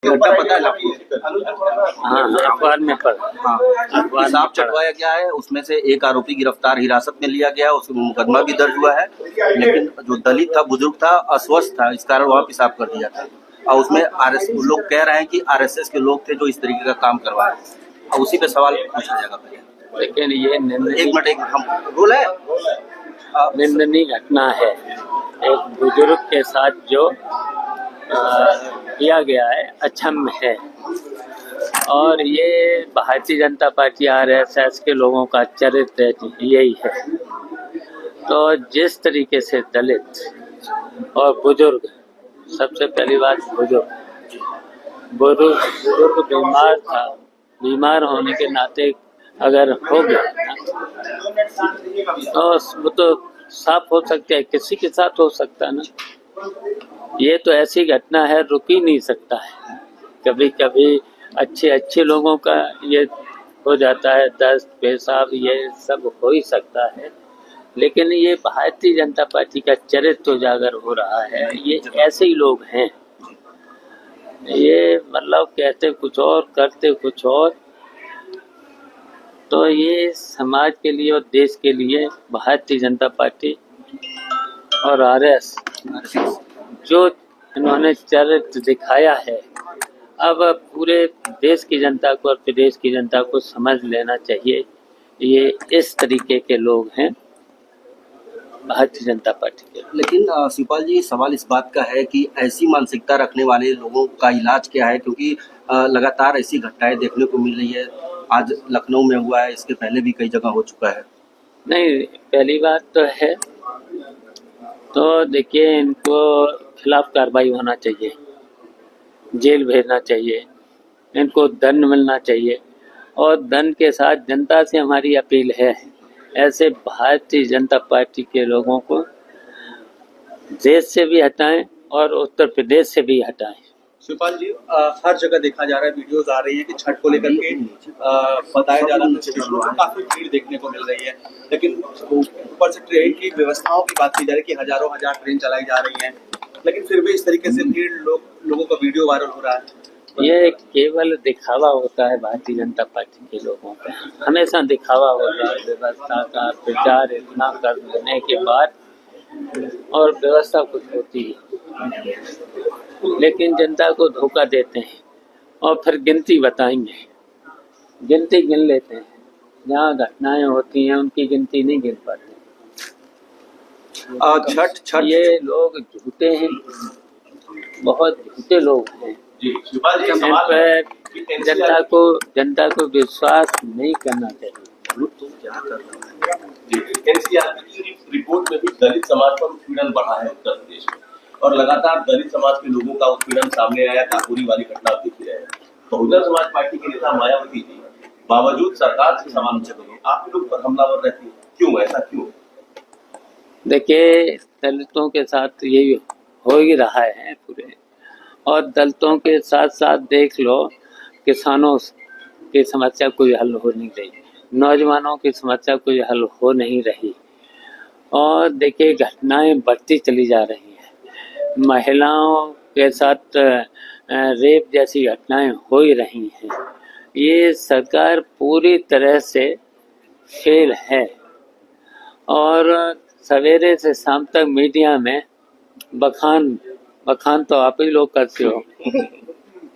घटना पता है आपको? हाँ अखबार में पढ़ा। हाँ, हिसाब चटवाया गया है, उसमें से एक आरोपी गिरफ्तार हिरासत में लिया गया, उसमें मुकदमा भी दर्ज हुआ है, लेकिन जो दलित था, बुजुर्ग था, अस्वस्थ था, इस कारण वहाँ पेशाब कर दिया था। और उसमें लोग कह रहे हैं कि आरएसएस के लोग थे जो इस तरीके का काम करवाए, और उसी पे सवाल पूछा जाएगा पहले। लेकिन ये एक मिनट हम बोल है निंदनीय घटना है। एक बुजुर्ग के साथ जो किया गया है अक्षम्य है, और ये भारतीय जनता पार्टी आरएसएस के लोगों का चरित्र यही है। तो जिस तरीके से दलित और बुजुर्ग, सबसे पहली बात बुजुर्ग बीमार था, बीमार होने के नाते अगर हो गया तो वो तो साफ हो सकता है, किसी के साथ हो सकता है ना। ये तो ऐसी घटना है, रुक ही नहीं सकता है। कभी कभी अच्छे लोगों का ये हो जाता है, दस्त पेशाब ये सब हो ही सकता है, लेकिन ये भारतीय जनता पार्टी का चरित्र उजागर हो रहा है। ये ऐसे ही लोग हैं, ये मतलब कहते कुछ और करते कुछ और। तो ये समाज के लिए और देश के लिए भारतीय जनता पार्टी और आरएसएस जो इन्होंने चरित्र दिखाया है, अब पूरे देश की जनता को और प्रदेश की जनता को समझ लेना चाहिए, ये इस तरीके के लोग हैं भारतीय जनता पार्टी के। लेकिन शिवपाल जी, सवाल इस बात का है कि ऐसी मानसिकता रखने वाले लोगों का इलाज क्या है, क्योंकि लगातार ऐसी घटनाएं देखने को मिल रही है। आज लखनऊ में हुआ है, इसके पहले भी कई जगह हो चुका है। नहीं, पहली बात तो है, तो देखिए इनको खिलाफ कार्रवाई होना चाहिए, जेल भेजना चाहिए, इनको दंड मिलना चाहिए, और दंड के साथ जनता से हमारी अपील है, ऐसे भारतीय जनता पार्टी के लोगों को देश से भी हटाएं और उत्तर प्रदेश से भी हटाएं। शिवपाल जी, हर जगह देखा जा रहा है, वीडियोस आ रही है कि छठ को लेकर के बताया जा रहा है, काफी भीड़ देखने को मिल रही है, लेकिन ऊपर से ट्रेन की व्यवस्थाओं की बात की जा रही है कि हजारों हजार ट्रेन चलाई जा रही है, लेकिन फिर भी इस तरीके से भीड़ लोगों का वीडियो वायरल हो रहा है। ये केवल दिखावा होता है भारतीय जनता पार्टी के लोगों का, हमेशा दिखावा होता है। व्यवस्था का प्रचार इतना करने के बाद और व्यवस्था कुछ होती है, लेकिन जनता को धोखा देते हैं और फिर गिनती बताएंगे, गिनती गिन लेते हैं, जहाँ घटनाएं होती हैं उनकी गिनती नहीं गिन पाते। छठ ये लोग झूठे हैं, बहुत झूठे लोग हैं। इन पर जनता को विश्वास नहीं करना चाहिए। एनसीआर की रिपोर्ट में भी दलित समाज पर उत्पीड़न बढ़ा है उत्तर प्रदेश में, और लगातार दलित समाज के लोगों का उत्पीड़न सामने आया। काकोरी वाली घटना देखी है। बहुजन समाज पार्टी के नेता मायावती जी बावजूद सरकार से सवाल पूछे आप लोग पर हमलावर रहती है, क्यों, ऐसा क्यों? देखिए, दलितों के साथ यही हो ही रहा है पूरे, और दलितों के साथ साथ देख लो, किसानों की समस्या कोई हल हो नहीं रही, नौजवानों की समस्या कोई हल हो नहीं रही, और देखिए घटनाएं बढ़ती चली जा रही हैं। महिलाओं के साथ रेप जैसी घटनाएं हो ही रही हैं। ये सरकार पूरी तरह से फेल है, और सवेरे से शाम तक मीडिया में बखान तो आप ही लोग करते हो,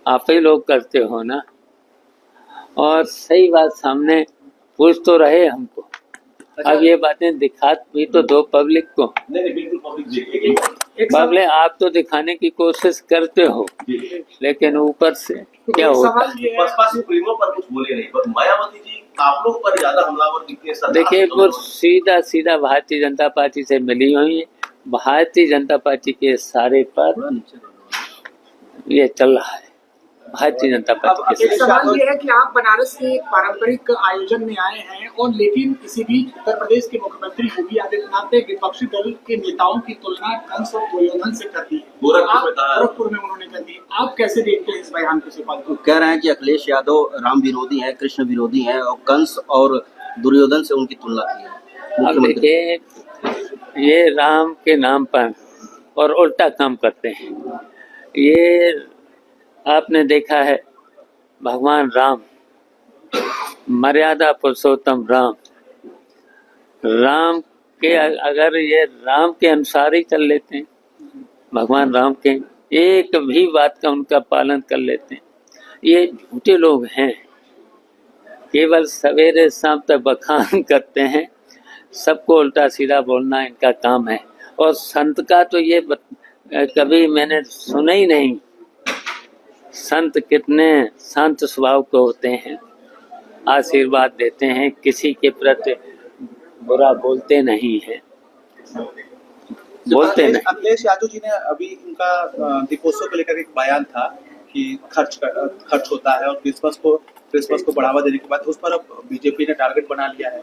आप ही लोग करते हो ना, और सही बात सामने पूछ तो रहे हमको। अब ये बातें दिखा भी तो दो पब्लिक को। नहीं, बिल्कुल पब्लिक आप तो दिखाने की कोशिश करते हो, लेकिन ऊपर से क्या होता है? बसपा सुप्रीमो पर कुछ बोले नहीं, पर मायावती जी आप लोग पर ज्यादा हमलावर दिखते। देखिए, वो सीधा भारतीय जनता पार्टी से मिली हुई है, भारतीय जनता पार्टी के सारे पर ये चल रहा है। भारतीय जनता पार्टी के एक सवाल ये है कि आप बनारस से एक पारंपरिक आयोजन में आए हैं, और लेकिन इसी बीच उत्तर प्रदेश के मुख्यमंत्री योगी आदित्यनाथ ने विपक्षी दल के नेताओं की तुलना कंस और दुर्योधन से कर दी है। गोरखपुर में उन्होंने कर दी। आप कैसे देखते हैं इस बयान को? शिवपाल जी कह रहे हैं कि अखिलेश यादव राम विरोधी है, कृष्ण विरोधी है, और कंस और दुर्योधन से उनकी तुलना की है। अब देखिए, ये राम के नाम पर और उल्टा काम करते हैं। ये आपने देखा है भगवान राम, मर्यादा पुरुषोत्तम राम, राम के अगर ये राम के अनुसार ही चल लेते हैं, भगवान राम के एक भी बात का उनका पालन कर लेते हैं, ये झूठे लोग हैं, केवल सवेरे शाम तक बखान करते हैं, सबको उल्टा सीधा बोलना इनका काम है। और संत का तो ये कभी मैंने सुना ही नहीं। संत कितने शांत स्वभाव के होते हैं, आशीर्वाद देते हैं, किसी के प्रति बुरा बोलते नहीं हैं, बोलते नहीं। अखिलेश यादव जी ने अभी इनका दीपोत्सव को लेकर एक बयान था कि खर्च होता है और क्रिसमस को बढ़ावा देने के बाद उस पर अब बीजेपी ने टारगेट बना लिया है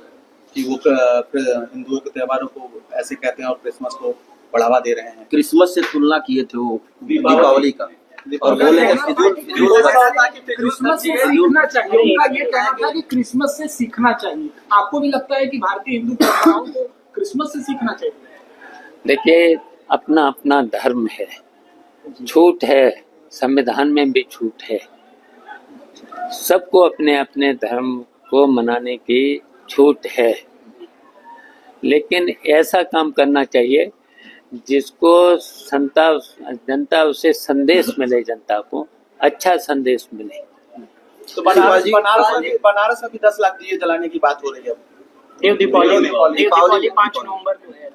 कि वो हिंदुओं के त्योहारों को ऐसे कहते हैं और क्रिसमस को बढ़ावा दे रहे हैं। क्रिसमस से तुलना किए थे वो दीपावली का, और बोले क्रिसमस से सीखना चाहिए। उनका ये कहना था कि क्रिसमस से सीखना चाहिए। आपको भी लगता है कि भारतीय हिंदू परंपराओं को क्रिसमस से सीखना चाहिए? देखिए, अपना अपना धर्म है, छूट है, संविधान में भी छूट है, सबको अपने अपने धर्म को मनाने की छूट है, लेकिन ऐसा काम करना चाहिए जिसको जनता उसे संदेश मिले, जनता को अच्छा संदेश मिले। तो बनारस में भी 10 लाख दिए जलाने की बात हो रही है। दीपावली 5 नवंबर को है।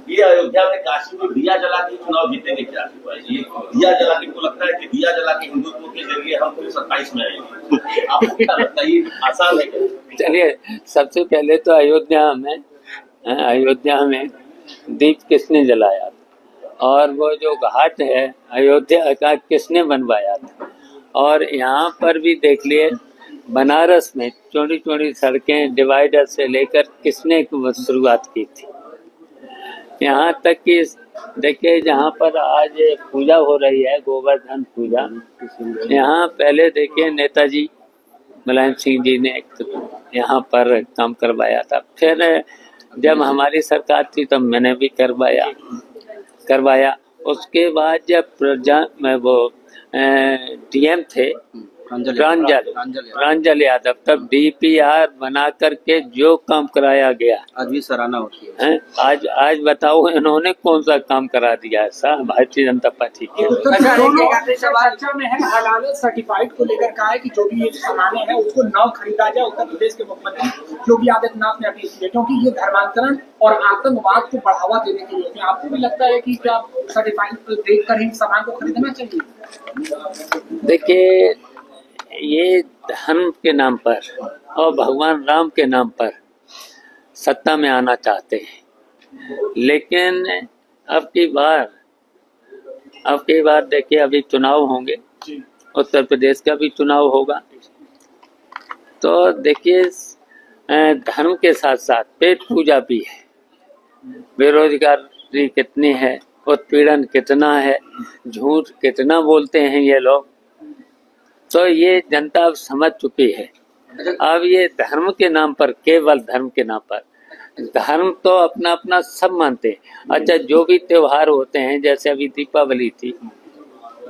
ये अयोध्या में काशी में दिया जला के चुनाव जीतेंगे क्या? ये दिया जला के, को लगता है कि दिया जला के हिंदुत्व के जरिए हम 27 में आएंगे। आपको क्या लगता है ये आसान है क्या? चलिए, सबसे पहले तो अयोध्या में दीप किसने जलाया था, और वो जो घाट है अयोध्या का किसने बनवाया था, और यहाँ पर भी देख लिए बनारस में चौड़ी चौड़ी सड़कें डिवाइडर से लेकर किसने शुरुआत की थी। यहाँ तक कि देखिए, जहाँ पर आज पूजा हो रही है, गोवर्धन पूजा, यहाँ पहले देखिए नेताजी मुलायम सिंह जी ने यहाँ पर काम करवाया था। फिर जब हमारी सरकार थी तब मैंने भी करवाया। उसके बाद जब वो डीएम थे प्रांजल यादव, तब डीपीआर बना करके जो काम कराया गया आज भी सराहना होती है। आज बताओ इन्होंने कौन सा काम करा दिया ऐसा भारतीय जनता पार्टी के। चर्चा में है हलाल सर्टिफाइड को लेकर कहा है कि जो भी ये सामाने हैं उसको न खरीदा जाए। उत्तर प्रदेश के मुख्यमंत्री योगी आदित्यनाथ ने अपील की है, क्योंकि ये धर्मांतरण और आतंकवाद को बढ़ावा देने के लिए। आपको भी लगता है कि क्या सर्टिफाइड देखकर ही सामान को खरीदना चाहिए? देखिए, ये धर्म के नाम पर और भगवान राम के नाम पर सत्ता में आना चाहते हैं, लेकिन अब की बार देखिए, अभी चुनाव होंगे, उत्तर प्रदेश का भी चुनाव होगा, तो देखिए धर्म के साथ साथ पेट पूजा भी है, बेरोजगारी कितनी है, उत्पीड़न कितना है, झूठ कितना बोलते हैं ये लोग, तो ये जनता अब समझ चुकी है। अब ये धर्म के नाम पर, केवल धर्म के नाम पर, धर्म तो अपना अपना सब मानते हैं। अच्छा, जो भी त्योहार होते हैं, जैसे अभी दीपावली थी,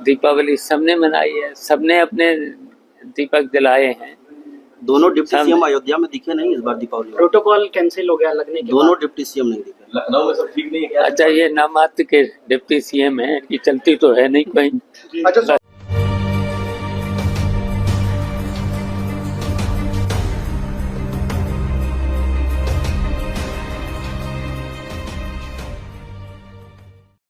दीपावली सबने मनाई है, सबने अपने दीपक जलाए हैं। दोनों डिप्टी सीएम अयोध्या में दिखे नहीं इस बार दीपावली। प्रोटोकॉल कैंसिल हो गया लगने के दोनों डिप्टी सीएम नहीं दिखे। लखनऊ में सब ठीक नहीं है क्या? अच्छा, ये नामात्र के डिप्टी सीएम है, इनकी चलती तो है नहीं कहीं। अच्छा।